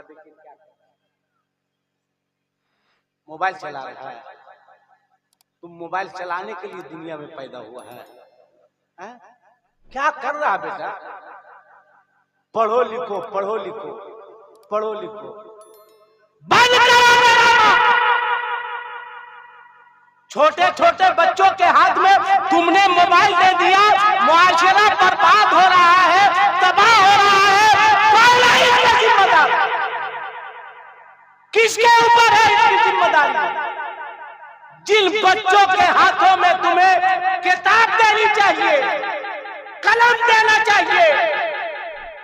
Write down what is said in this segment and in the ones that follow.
लड़का देखिए क्या मोबाइल चला रहा है। तुम मोबाइल चलाने के लिए दुनिया में पैदा हुआ है? क्या कर रहा बेटा? पढ़ो लिखो पढ़ो लिखो पढ़ो लिखो। छोटे छोटे बच्चों के हाथ में तुमने मोबाइल दे दिया, मुआशरा बर्बाद हो रहा है, तबाह हो रहा है। कौन है इसका जिम्मेदार? किसके ऊपर है इसकी जिम्मेदारी? जिन बच्चों के हाथों में तुम्हें किताब देनी चाहिए, कलम देना चाहिए,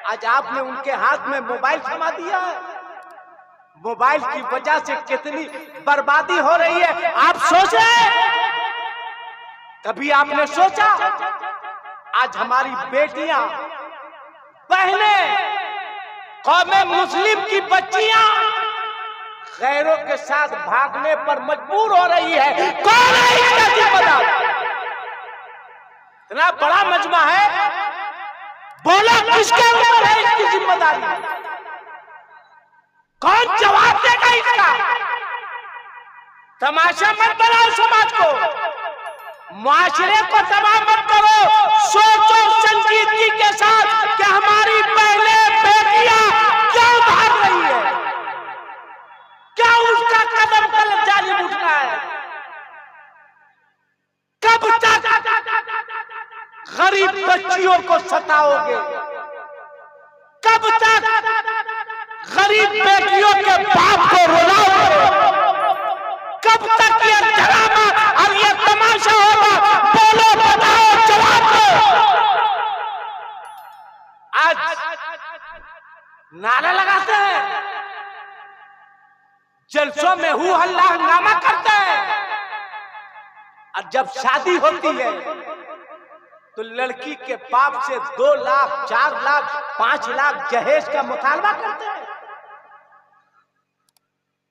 आज आपने उनके हाथ में मोबाइल थमा दिया है। मोबाइल की वजह से कितनी बर्बादी हो रही है आप सोचे? कभी आपने सोचा? आज हमारी बेटियां, बहनें, कौमे मुस्लिम की बच्चियां गैरों के साथ भागने पर मजबूर हो रही है। कौन है इसका जिम्मेदार? इतना बड़ा मजमा है, बोलो किसके ऊपर है इसकी जिम्मेदारी? कौन जवाब देगा इसका? तमाशा मत बनाओ समाज को, मुआशरे को तबाह मत करो। सोचो संजीदगी के साथ कि हमारी बहनें बेटियां क्यों भाग रही है, क्या उसका कदम गलत जानिब उठना है? कब तक गरीब बच्चियों को सताओगे? कब तक गरीब बेटियों के बाप को रुलाओगे? कब तक ये ड्रामा और ये तमाशा होगा? बोलो, बताओ, जवाब दो। आज नारा लगाते हैं, जलसों में हू हल्ला हंगामा करते हैं, और जब शादी होती है तो लड़की के बाप से 2 लाख 4 लाख 5 लाख जहेज का मुतालबा करते हैं।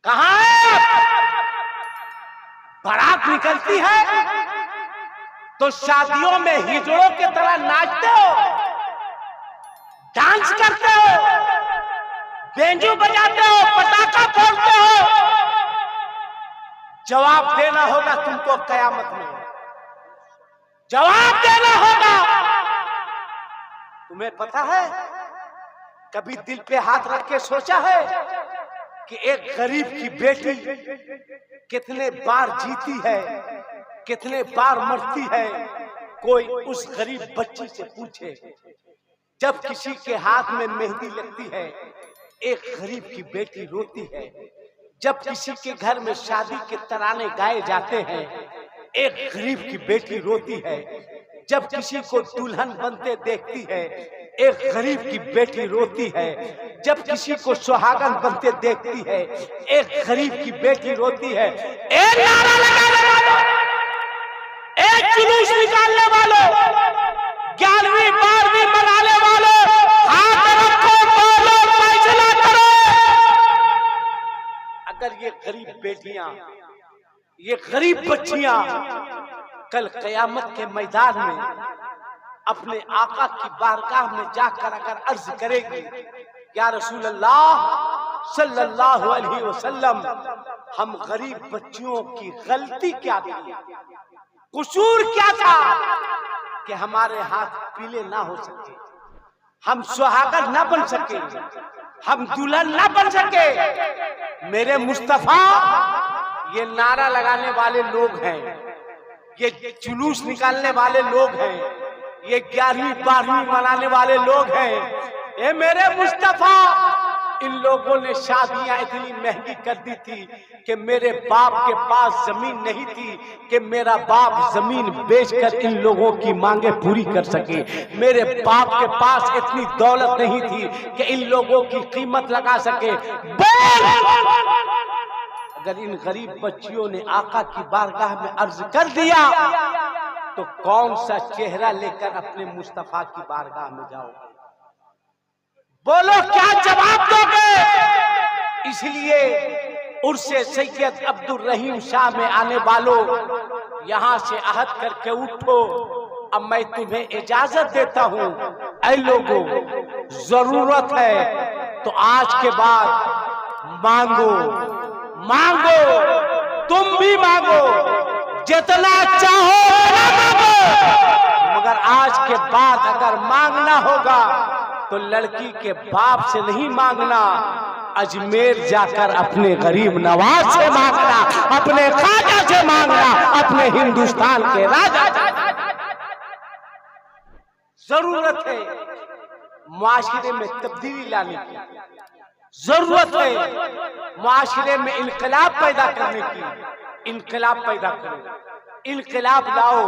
कहां है? बारात निकलती है तो शादियों में हिजड़ों की तरह नाचते हो, डांस करते हो, बेंजू बजाते हो, पटाखा फोड़ते हो। जवाब देना होगा तुमको कयामत में, जवाब देना होगा। तुम्हें पता है, कभी दिल पे हाथ रख के सोचा है कि एक गरीब की बेटी कितने बार जीती है, कितने बार मरती है? कोई उस गरीब बच्ची से पूछे। जब किसी के हाथ में मेहंदी लगती है, एक गरीब की बेटी रोती है। जब किसी के घर में शादी के तराने गाए जाते हैं, एक गरीब की बेटी रोती है। जब किसी को दुल्हन बनते देखती है, एक गरीब की बेटी रोती है। जब किसी को सुहागन बनते देखती है, एक गरीब की बेटी रोती है। एक नारा लगाने वालों, एक जुलूस निकालने वालों, 11वीं 12वीं मनाने वालों, हाथ रखो, बोलो, फैसला करो। अगर ये गरीब बेटियां, ये गरीब बच्चियां कल कयामत के मैदान में अपने आका की बारगाह में जाकर अगर अर्ज करेगी, या रसूल अल्लाह सल्लल्लाहु अलैहि वसल्लम, हम गरीब बच्चियों की गलती क्या थी, कसूर क्या था कि हमारे हाथ पीले ना हो सके, हम सुहागन ना बन सके, हम दुल्हन ना बन सके? मेरे मुस्तफा, ये नारा लगाने वाले लोग हैं, ये जुलूस निकालने वाले लोग हैं, ये 11वीं 12वीं मनाने वाले लोग हैं। ये मेरे मुस्तफा, इन लोगों ने शादियां इतनी महंगी कर दी थी कि मेरे बाप के पास जमीन नहीं थी कि मेरा बाप जमीन बेचकर इन लोगों की मांगे पूरी कर सके। मेरे बाप के पास इतनी दौलत नहीं थी कि इन लोगों की कीमत लगा सके। अगर इन गरीब बच्चियों ने आका की बारगाह में अर्ज कर दिया, तो कौन सा चेहरा लेकर अपने मुस्तफा की बारगाह में जाओगे? बोलो, क्या जवाब दोगे? इसलिए उर्से सैयद अब्दुल रहीम शाह में आने वालों, यहां से अहद करके उठो। अब मैं तुम्हें इजाजत देता हूं। ऐ लोगों, जरूरत है तो आज के बाद मांगो मांगो, तुम भी मांगो, जितना चाहो ना मांगो, मगर आज के बाद अगर मांगना होगा तो लड़की के बाप से नहीं मांगना, अजमेर जाकर अपने गरीब नवाज से मांगना, अपने ख्वाजा से मांगना, अपने हिंदुस्तान के राजा। जरूरत है मुआशरे में तब्दीली लाने की, जरूरत है मुआशरे में इनकलाब पैदा करने की। इनकलाब पैदा करो, इनकलाब लाओ।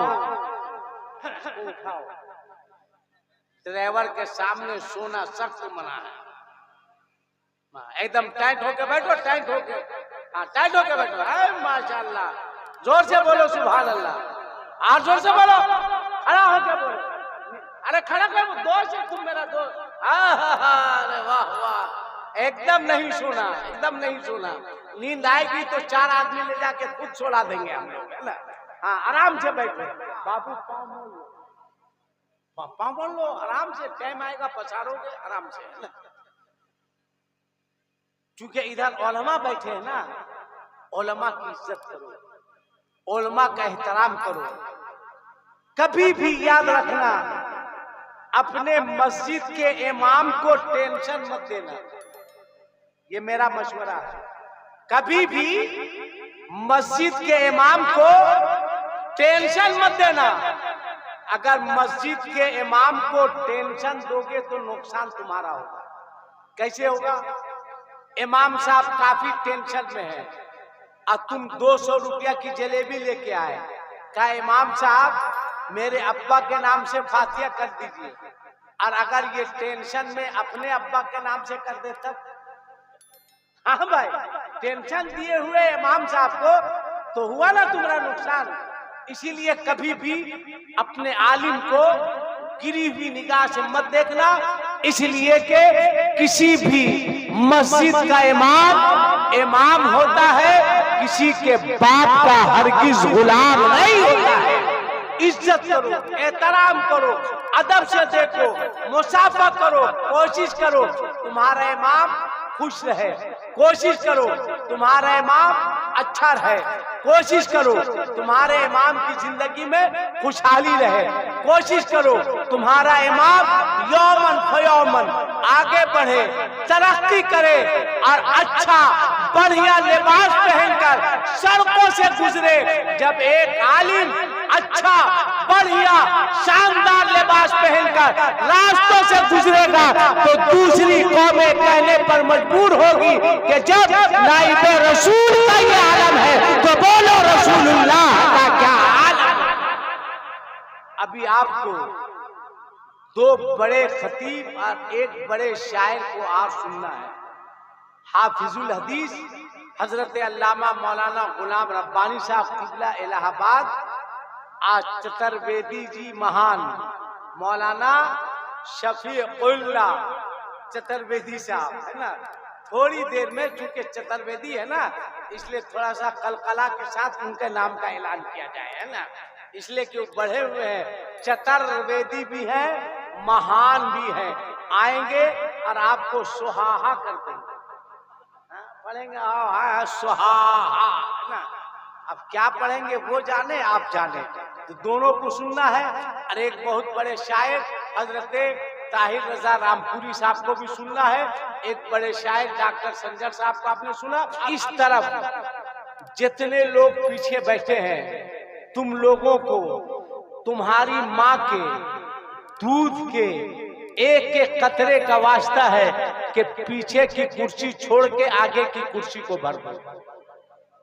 ड्राइवर के सामने सोना सख्त मना है, एकदम टाइट होके बैठो, टाइट होके, हाँ टाइट होके बैठो। माशाल्लाह, जोर से बोलो सुभान अल्लाह, और जोर से बोलो, खड़ा होके बोलो। अरे खड़ा करो, दोस्त है तुम मेरा दोस्त। अरे वाह वाह, एकदम नहीं सुना, एकदम नहीं सुना। नींद आएगी तो 4 आदमी ले जाके खुद सोला देंगे हम लोग, है ना। हाँ आराम से बैठो बाबू, पाँव मोड़ लो, पाँव मोड़ लो, आराम से, टाइम आएगा पछाड़ोगे आराम से, है ना। क्योंकि इधर उलमा बैठे हैं ना, उलमा की इज्जत करो, उलमा का एहतराम करो। कभी भी याद रखना, अपने मस्जिद के इमाम को टेंशन मत देना, ये मेरा मशवरा है। कभी भी मस्जिद के इमाम को टेंशन मत देना। अगर मस्जिद के इमाम को टेंशन दोगे तो नुकसान तुम्हारा होगा। कैसे होगा? इमाम साहब काफी टेंशन में है और तुम 200 रुपया की जलेबी लेके आए, कहा इमाम साहब मेरे अब्बा के नाम से फातिया कर दीजिए। और अगर ये टेंशन में अपने अब्बा के नाम से कर दे तब, हाँ भाई, टेंशन दिए हुए इमाम साहब को तो हुआ ना तुम्हारा नुकसान। इसीलिए कभी भी अपने आलिम को गिरी हुई निगाह से मत देखना, इसलिए कि किसी भी मस्जिद का इमाम होता है, किसी के बाप का हरगिज गुलाम नहीं होता है। इज्जत करो, एहतराम करो, अदब से देखो, मुसाफा करो, कोशिश करो तुम्हारा इमाम खुश रहे, कोशिश करो तुम्हारा इमाम अच्छा रहे, कोशिश करो तुम्हारे इमाम की जिंदगी में खुशहाली रहे, कोशिश करो तुम्हारा इमाम यौमन फयौमन आगे बढ़े, तरक्की करे और अच्छा बढ़िया लिबास पहनकर सड़कों से गुजरे। जब एक आलिम अच्छा बढ़िया शानदार लिबास पहनकर रास्तों से गुजरेगा तो दूसरी कौमें कहने पर मजबूर होगी कि जब नाइबे रसूल का ये आलम है तो बोलो रसूलुल्लाह का क्या आलम। अभी आपको 2 बड़े खतीब और 1 बड़े शायर को आप सुनना है। हाफिजुल हदीस हजरत अल्लामा मौलाना गुलाम रब्बानी साहब किबला इलाहाबाद, आज चतुर्वेदी जी महान मौलाना शफीउल्लाह चतुर्वेदी साहब, है ना। थोड़ी देर में, चूंकि चतुर्वेदी है ना, इसलिए थोड़ा सा कलकला के साथ उनके नाम का ऐलान किया जाए, है ना। इसलिए कि बढ़े हुए हैं, चतुर्वेदी भी है, महान भी है, आएंगे और आपको सुहाहा कर देंगे। पढ़ेंगे हाँ सुहाहा, है ना। अब क्या पढ़ेंगे वो जाने, आप जाने। तो दोनों को सुनना है। और एक बहुत बड़े शायर हजरत ताहिर रजा रामपुरी साहब को भी सुनना है। एक बड़े शायर डॉक्टर संजर साहब को आपने सुना। इस तरफ जितने लोग पीछे बैठे हैं, तुम लोगों को तुम्हारी माँ के दूध के एक एक कतरे का वास्ता है कि पीछे की कुर्सी छोड़ के आगे की कुर्सी को भर दो।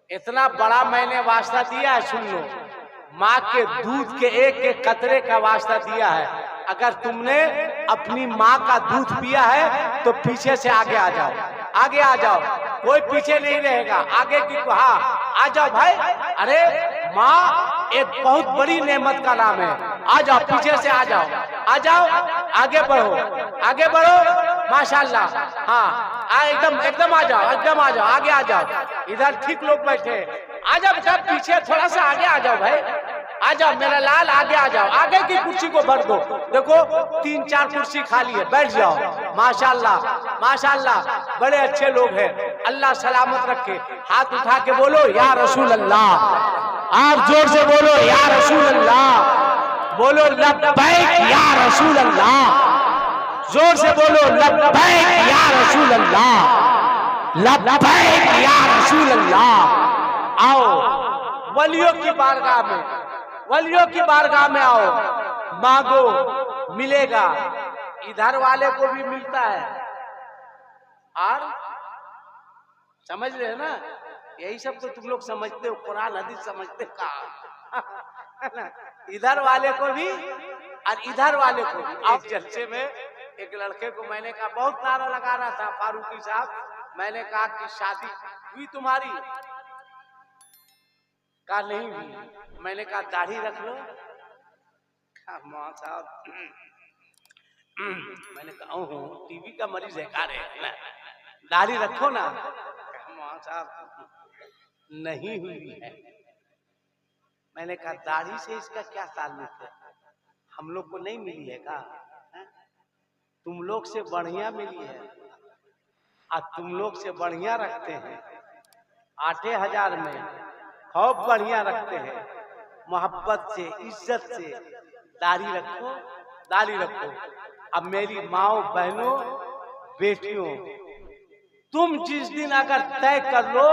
इतना बड़ा मैंने वास्ता दिया है, सुन लो। माँ के दूध के एक एक कतरे का वास्ता दिया है। अगर तुमने अपनी माँ का दूध पिया है तो पीछे से आगे आ जाओ, आगे आ जाओ, कोई पीछे नहीं रहेगा। आगे की हाँ आ जाओ भाई। अरे माँ एक बहुत बड़ी नेमत का नाम है, आ जाओ, पीछे से आ जाओ, आ जाओ, आगे बढ़ो, आगे बढ़ो, माशाल्लाह। हाँ एकदम एकदम आ जाओ, एकदम आ जाओ, आगे आ जाओ। इधर ठीक लोग बैठे, आ जाओ, जब पीछे थोड़ा सा आगे आ जाओ भाई, आ जाओ मेरा लाल, आगे आ जाओ, आगे की कुर्सी को भर दो। देखो 3-4 कुर्सी खाली है, बैठ जाओ। माशाल्लाह माशाल्लाह, बड़े अच्छे लोग हैं, अल्लाह सलामत रखे। हाथ उठा के बोलो या रसूल अल्लाह, आप जोर से बोलो या रसूल अल्लाह, बोलो लब्बैक या रसूल अल्लाह, जोर से बोलो लब्बैक या रसूल अल्लाह, लब्बैक या रसूल अल्लाह। आओ वलियों की बारगाह में, वलियों की बारगाह में आओ, मांगो मिलेगा। इधर वाले को भी मिलता है, और समझ रहे हो ना, यही सब तो तुम लोग समझते हो, कुरान हदीस समझते कहाँ। इधर वाले को भी और इधर वाले को भी। आप जलसे में एक लड़के को मैंने कहा, बहुत नारा लगा रहा था फारूकी साहब, मैंने कहा कि शादी हुई तुम्हारी? कहा नहीं हुई। मैंने कहा दाढ़ी रख लो। कहा साहब मैंने कहा टीबी का मरीज है, कहा रहे दाढ़ी रखो ना। साहब नहीं हुई है। मैंने कहा दाढ़ी से इसका क्या ताल्लुक है, हम लोग को नहीं मिली है का? तुम लोग से बढ़िया मिली है, और तुम लोग से बढ़िया रखते हैं, 8,000 में खूब बढ़िया रखते हैं, मोहब्बत से इज्जत से। दाढ़ी रखो, दाढ़ी रखो। अब मेरी माओ बहनों बेटियों, तुम जिस दिन अगर तय कर लो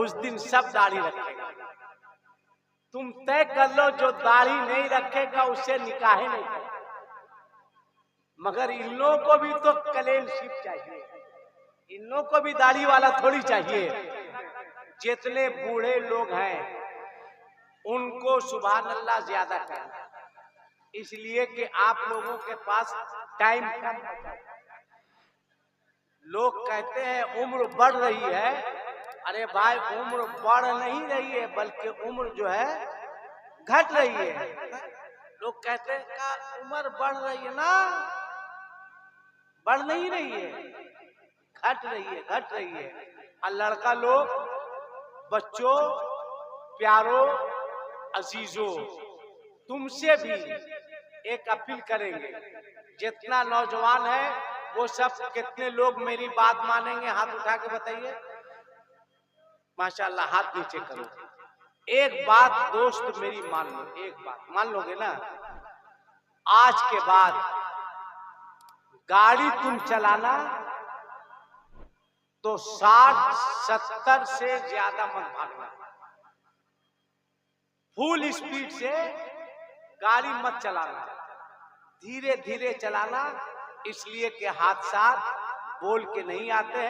उस दिन सब दाढ़ी रखेगा। तुम तय कर लो, जो दाढ़ी नहीं रखेगा उससे निकाह नहीं होगा। मगर इन लोगों को भी तो क्लीनशिप चाहिए, इन लोगों को भी दाढ़ी वाला थोड़ी चाहिए। जितने बूढ़े लोग हैं उनको सुभान अल्लाह ज्यादा करना, इसलिए कि आप लोगों के पास टाइम कम है। लोग कहते हैं उम्र बढ़ रही है, अरे भाई उम्र बढ़ नहीं रही है, बल्कि उम्र जो है घट रही है। लोग कहते हैं का उम्र बढ़ रही है ना, बढ़ नहीं रही है, घट रही है, घट रही है। और लड़का लोग, बच्चों, प्यारों, अजीजों, तुमसे भी एक अपील करेंगे, जितना नौजवान है वो सब, कितने लोग मेरी बात मानेंगे? हाथ उठा के बताइए। माशाल्लाह, हाथ नीचे करो। एक बात दोस्त मेरी मान लो, एक बात मान लोगे ना, आज के बाद गाड़ी तुम चलाना तो 60-70 से ज्यादा मत भागना, फुल स्पीड से गाड़ी मत चलाना, धीरे धीरे चलाना, इसलिए कि हादसा बोल के नहीं आते हैं।